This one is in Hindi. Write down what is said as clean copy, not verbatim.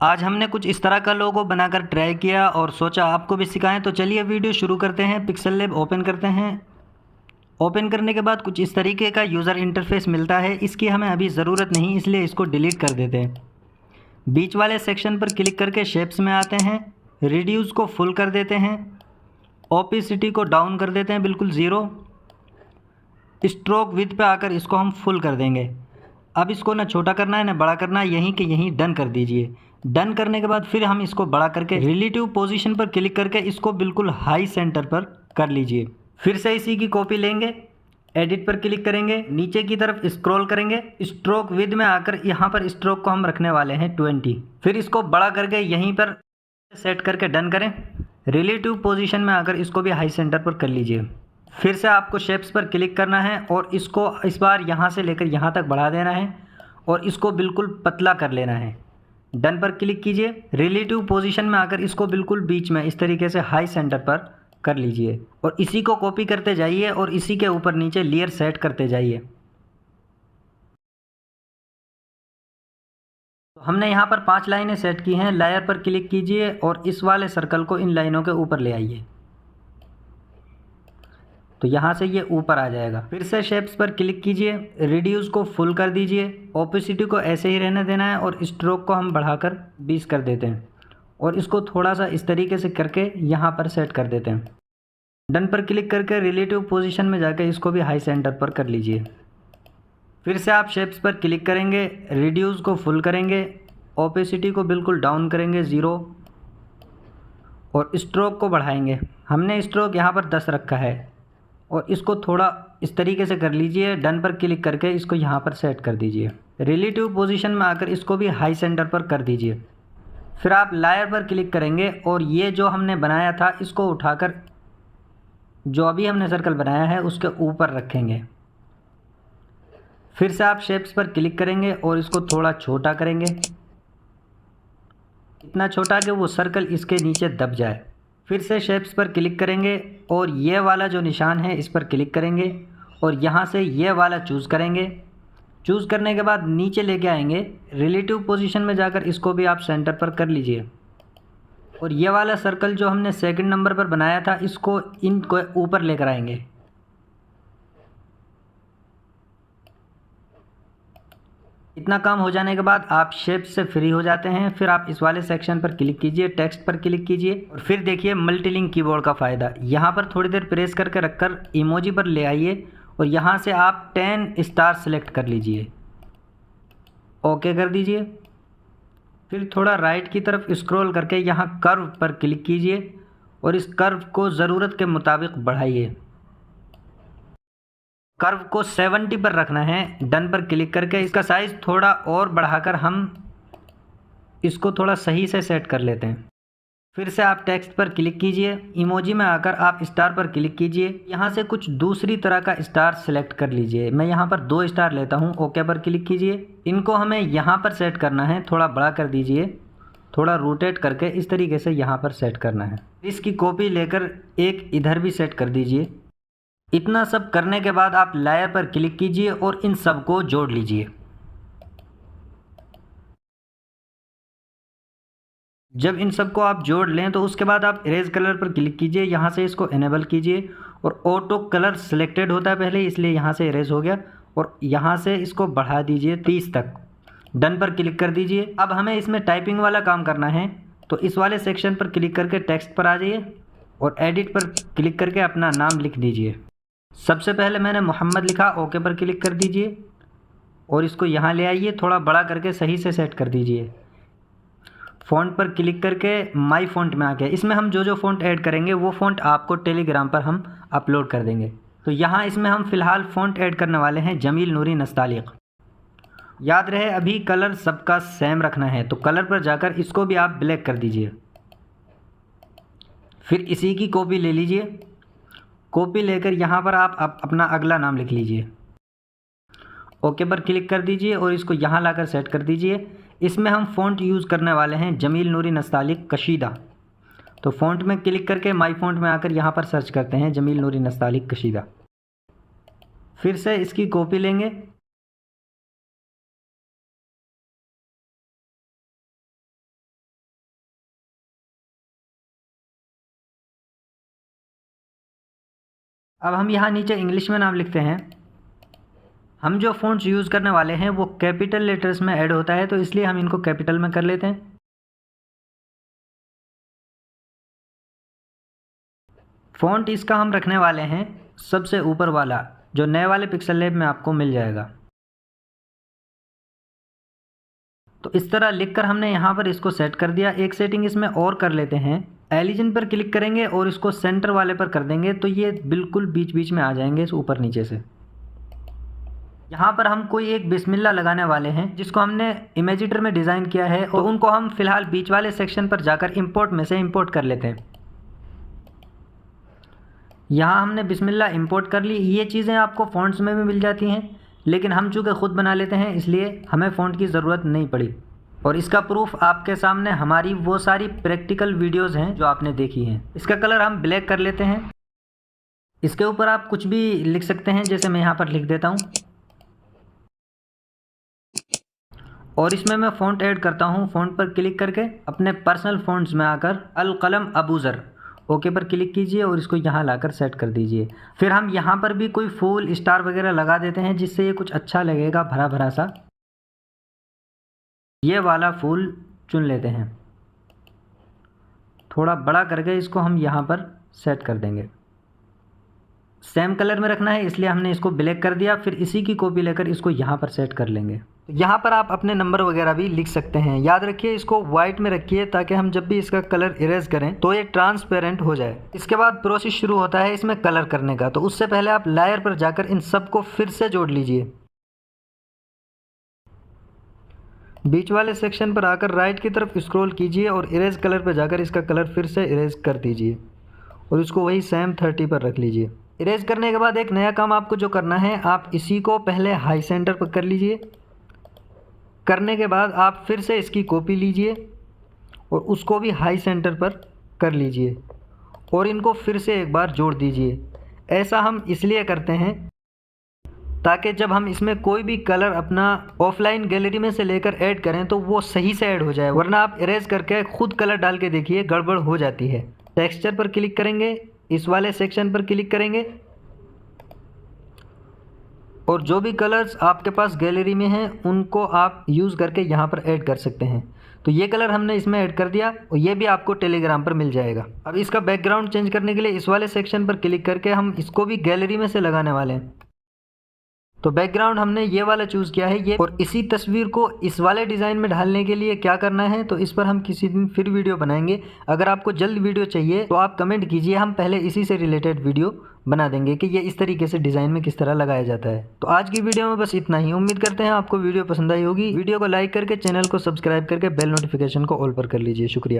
आज हमने कुछ इस तरह का लोगो बनाकर ट्राई किया और सोचा आपको भी सिखाएं। तो चलिए वीडियो शुरू करते हैं। पिक्सेल लैब ओपन करते हैं। ओपन करने के बाद कुछ इस तरीके का यूज़र इंटरफेस मिलता है। इसकी हमें अभी ज़रूरत नहीं, इसलिए इसको डिलीट कर देते हैं। बीच वाले सेक्शन पर क्लिक करके शेप्स में आते हैं। रिड्यूस को फुल कर देते हैं। ओपेसिटी को डाउन कर देते हैं बिल्कुल 0। स्ट्रोक विथ पे आकर इसको हम फुल कर देंगे। अब इसको ना छोटा करना है ना बड़ा करना है, यहीं के यहीं डन कर दीजिए। डन करने के बाद फिर हम इसको बड़ा करके रिलेटिव पोजीशन पर क्लिक करके इसको बिल्कुल हाई सेंटर पर कर लीजिए। फिर से इसी की कॉपी लेंगे, एडिट पर क्लिक करेंगे, नीचे की तरफ स्क्रॉल करेंगे, स्ट्रोक विद में आकर यहाँ पर स्ट्रोक को हम रखने वाले हैं 20। फिर इसको बड़ा करके यहीं पर सेट करके डन करें। रिलेटिव पोजीशन में आकर इसको भी हाई सेंटर पर कर लीजिए। फिर से आपको शेप्स पर क्लिक करना है और इसको इस बार यहाँ से लेकर यहाँ तक बढ़ा देना है और इसको बिल्कुल पतला कर लेना है। डन पर क्लिक कीजिए। रिलेटिव पोजीशन में आकर इसको बिल्कुल बीच में इस तरीके से हाई सेंटर पर कर लीजिए और इसी को कॉपी करते जाइए और इसी के ऊपर नीचे लेयर सेट करते जाइए। तो हमने यहाँ पर 5 लाइनें सेट की हैं। लेयर पर क्लिक कीजिए और इस वाले सर्कल को इन लाइनों के ऊपर ले आइए, तो यहाँ से ये ऊपर आ जाएगा। फिर से शेप्स पर क्लिक कीजिए, रिड्यूस को फुल कर दीजिए, ओपेसिटी को ऐसे ही रहने देना है और स्ट्रोक को हम बढ़ाकर 20 कर देते हैं और इसको थोड़ा सा इस तरीके से करके यहाँ पर सेट कर देते हैं। डन पर क्लिक करके रिलेटिव पोजीशन में जाकर इसको भी हाई सेंटर पर कर लीजिए। फिर से आप शेप्स पर क्लिक करेंगे, रिड्यूस को फुल करेंगे, ओपेसिटी को बिल्कुल डाउन करेंगे 0 और स्ट्रोक को बढ़ाएंगे। हमने स्ट्रोक यहाँ पर 10 रखा है और इसको थोड़ा इस तरीके से कर लीजिए। डन पर क्लिक करके इसको यहाँ पर सेट कर दीजिए। रिलेटिव पोजीशन में आकर इसको भी हाई सेंटर पर कर दीजिए। फिर आप लेयर पर क्लिक करेंगे और ये जो हमने बनाया था इसको उठाकर जो अभी हमने सर्कल बनाया है उसके ऊपर रखेंगे। फिर से आप शेप्स पर क्लिक करेंगे और इसको थोड़ा छोटा करेंगे, इतना छोटा कि वो सर्कल इसके नीचे दब जाए। फिर से शेप्स पर क्लिक करेंगे और ये वाला जो निशान है इस पर क्लिक करेंगे और यहाँ से ये वाला चूज़ करेंगे। चूज़ करने के बाद नीचे लेके आएंगे, रिलेटिव पोजीशन में जाकर इसको भी आप सेंटर पर कर लीजिए और ये वाला सर्कल जो हमने सेकंड नंबर पर बनाया था इसको इनको ऊपर लेकर आएंगे। इतना काम हो जाने के बाद आप शेप से फ्री हो जाते हैं। फिर आप इस वाले सेक्शन पर क्लिक कीजिए, टेक्स्ट पर क्लिक कीजिए और फिर देखिए मल्टीलिंक कीबोर्ड का फ़ायदा। यहाँ पर थोड़ी देर प्रेस करके रखकर इमोजी पर ले आइए और यहाँ से आप 10 स्टार सेलेक्ट कर लीजिए, ओके कर दीजिए। फिर थोड़ा राइट की तरफ स्क्रॉल करके यहाँ कर्व पर क्लिक कीजिए और इस कर्व को ज़रूरत के मुताबिक बढ़ाइए। कर्व को 70 पर रखना है। डन पर क्लिक करके इसका साइज़ थोड़ा और बढ़ाकर हम इसको थोड़ा सही से सेट कर लेते हैं। फिर से आप टेक्स्ट पर क्लिक कीजिए, इमोजी में आकर आप स्टार पर क्लिक कीजिए। यहाँ से कुछ दूसरी तरह का स्टार सेलेक्ट कर लीजिए। मैं यहाँ पर 2 स्टार लेता हूँ, ओके पर क्लिक कीजिए। इनको हमें यहाँ पर सेट करना है, थोड़ा बड़ा कर दीजिए, थोड़ा रोटेट करके इस तरीके से यहाँ पर सेट करना है। इसकी कॉपी लेकर एक इधर भी सेट कर दीजिए। इतना सब करने के बाद आप लेयर पर क्लिक कीजिए और इन सब को जोड़ लीजिए। जब इन सब को आप जोड़ लें तो उसके बाद आप इरेज कलर पर क्लिक कीजिए, यहाँ से इसको इनेबल कीजिए और ऑटो कलर सिलेक्टेड होता है पहले, इसलिए यहाँ से इरेज हो गया और यहाँ से इसको बढ़ा दीजिए 30 तक। डन पर क्लिक कर दीजिए। अब हमें इसमें टाइपिंग वाला काम करना है, तो इस वाले सेक्शन पर क्लिक करके टेक्स्ट पर आ जाइए और एडिट पर क्लिक करके अपना नाम लिख दीजिए। सबसे पहले मैंने मोहम्मद लिखा, ओके पर क्लिक कर दीजिए और इसको यहाँ ले आइए, थोड़ा बड़ा करके सही से सेट कर दीजिए। फ़ॉन्ट पर क्लिक करके माई फ़ॉन्ट में आ गया। इसमें हम जो जो फ़ॉन्ट ऐड करेंगे वो फ़ॉन्ट आपको टेलीग्राम पर हम अपलोड कर देंगे। तो यहाँ इसमें हम फ़िलहाल फ़ॉन्ट ऐड करने वाले हैं जमील नूरी नस्तालिक। याद रहे अभी कलर सबका सेम रखना है, तो कलर पर जाकर इसको भी आप ब्लैक कर दीजिए। फिर इसी की कॉपी ले लीजिए, कॉपी लेकर यहाँ पर आप अपना अगला नाम लिख लीजिए, ओके पर क्लिक कर दीजिए और इसको यहाँ लाकर सेट कर दीजिए। इसमें हम फ़ॉन्ट यूज़ करने वाले हैं जमील नूरी नस्तालिक कशीदा। तो फ़ॉन्ट में क्लिक करके माई फ़ॉन्ट में आकर यहाँ पर सर्च करते हैं जमील नूरी नस्तालिक कशीदा। फिर से इसकी कॉपी लेंगे, अब हम यहाँ नीचे इंग्लिश में नाम लिखते हैं। हम जो फ़ॉन्ट्स यूज़ करने वाले हैं वो कैपिटल लेटर्स में ऐड होता है, तो इसलिए हम इनको कैपिटल में कर लेते हैं। फ़ॉन्ट इसका हम रखने वाले हैं सबसे ऊपर वाला, जो नए वाले पिक्सल लैब में आपको मिल जाएगा। तो इस तरह लिखकर हमने यहाँ पर इसको सेट कर दिया। एक सेटिंग इसमें और कर लेते हैं, एलिजन पर क्लिक करेंगे और इसको सेंटर वाले पर कर देंगे, तो ये बिल्कुल बीच बीच में आ जाएंगे इस ऊपर नीचे से। यहाँ पर हम कोई एक बिस्मिल्लाह लगाने वाले हैं जिसको हमने इमेज एडिटर में डिज़ाइन किया है, और उनको हम फिलहाल बीच वाले सेक्शन पर जाकर इंपोर्ट में से इंपोर्ट कर लेते हैं। यहाँ हमने बिस्मिल्लाह इंपोर्ट कर ली। ये चीज़ें आपको फ़ॉन्ट्स में भी मिल जाती हैं, लेकिन हम चूँकि ख़ुद बना लेते हैं इसलिए हमें फ़ॉन्ट की ज़रूरत नहीं पड़ी। और इसका प्रूफ आपके सामने हमारी वो सारी प्रैक्टिकल वीडियोज़ हैं जो आपने देखी हैं। इसका कलर हम ब्लैक कर लेते हैं। इसके ऊपर आप कुछ भी लिख सकते हैं, जैसे मैं यहाँ पर लिख देता हूँ। और इसमें मैं फ़ॉन्ट ऐड करता हूँ। फ़ॉन्ट पर क्लिक करके अपने पर्सनल फ़ॉन्ट्स में आकर अल कलम अबूज़र ओके पर क्लिक कीजिए और इसको यहाँ लाकर सेट कर दीजिए। फिर हम यहाँ पर भी कोई फूल स्टार वगैरह लगा देते हैं जिससे ये कुछ अच्छा लगेगा, भरा भरा सा। ये वाला फूल चुन लेते हैं, थोड़ा बड़ा करके इसको हम यहाँ पर सेट कर देंगे। सेम कलर में रखना है इसलिए हमने इसको ब्लैक कर दिया। फिर इसी की कॉपी लेकर इसको यहाँ पर सेट कर लेंगे। यहाँ पर आप अपने नंबर वगैरह भी लिख सकते हैं। याद रखिए इसको वाइट में रखिए ताकि हम जब भी इसका कलर इरेज करें तो ये ट्रांसपेरेंट हो जाए। इसके बाद प्रोसेस शुरू होता है इसमें कलर करने का। तो उससे पहले आप लेयर पर जाकर इन सबको फिर से जोड़ लीजिए। बीच वाले सेक्शन पर आकर राइट की तरफ स्क्रॉल कीजिए और इरेज कलर पर जाकर इसका कलर फिर से इरेज कर दीजिए और इसको वही सेम 30 पर रख लीजिए। इरेज करने के बाद एक नया काम आपको जो करना है, आप इसी को पहले हाई सेंटर पर कर लीजिए। करने के बाद आप फिर से इसकी कॉपी लीजिए और उसको भी हाई सेंटर पर कर लीजिए और इनको फिर से एक बार जोड़ दीजिए। ऐसा हम इसलिए करते हैं ताकि जब हम इसमें कोई भी कलर अपना ऑफलाइन गैलरी में से लेकर ऐड करें तो वो सही से ऐड हो जाए, वरना आप इरेज करके खुद कलर डाल के देखिए गड़बड़ हो जाती है। टेक्सचर पर क्लिक करेंगे, इस वाले सेक्शन पर क्लिक करेंगे और जो भी कलर्स आपके पास गैलरी में हैं उनको आप यूज़ करके यहाँ पर ऐड कर सकते हैं। तो ये कलर हमने इसमें ऐड कर दिया और ये भी आपको टेलीग्राम पर मिल जाएगा। अब इसका बैकग्राउंड चेंज करने के लिए इस वाले सेक्शन पर क्लिक करके हम इसको भी गैलरी में से लगाने वाले हैं। तो बैकग्राउंड हमने ये वाला चूज़ किया है ये। और इसी तस्वीर को इस वाले डिज़ाइन में ढालने के लिए क्या करना है, तो इस पर हम किसी दिन फिर वीडियो बनाएंगे। अगर आपको जल्द वीडियो चाहिए तो आप कमेंट कीजिए, हम पहले इसी से रिलेटेड वीडियो बना देंगे कि ये इस तरीके से डिज़ाइन में किस तरह लगाया जाता है। तो आज की वीडियो में बस इतना ही। उम्मीद करते हैं आपको वीडियो पसंद आई होगी। वीडियो को लाइक करके चैनल को सब्सक्राइब करके बेल नोटिफिकेशन को ऑल पर कर लीजिए। शुक्रिया।